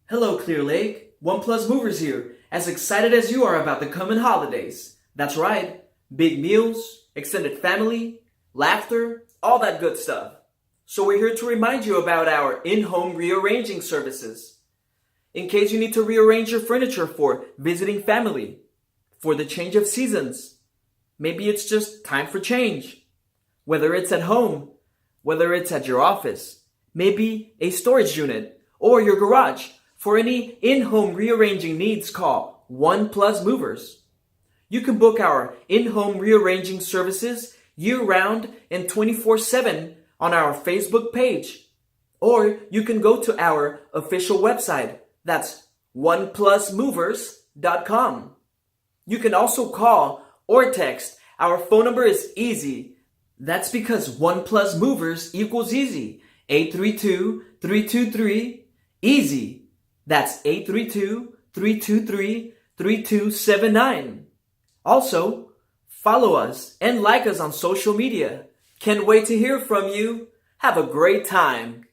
Hello, Clear Lake. OnePlus Movers here, as excited as you are about the coming holidays. That's right, big meals, extended family, laughter, all that good stuff. So we're here to remind you about our in-home rearranging services. In case you need to rearrange your furniture for visiting family, for the change of seasons, maybe it's just time for change. Whether it's at home, whether it's at your office, maybe a storage unit, or your garage. For any in-home rearranging needs, call OnePlus Movers. You can book our in-home rearranging services year-round and 24/7 on our Facebook page. Or you can go to our official website. That's oneplusmovers.com. You can also call or text. Our phone number is easy. That's because OnePlus Movers equals easy. 832-323-EASY. That's 832-323-3279. Also, follow us and like us on social media. Can't wait to hear from you. Have a great time.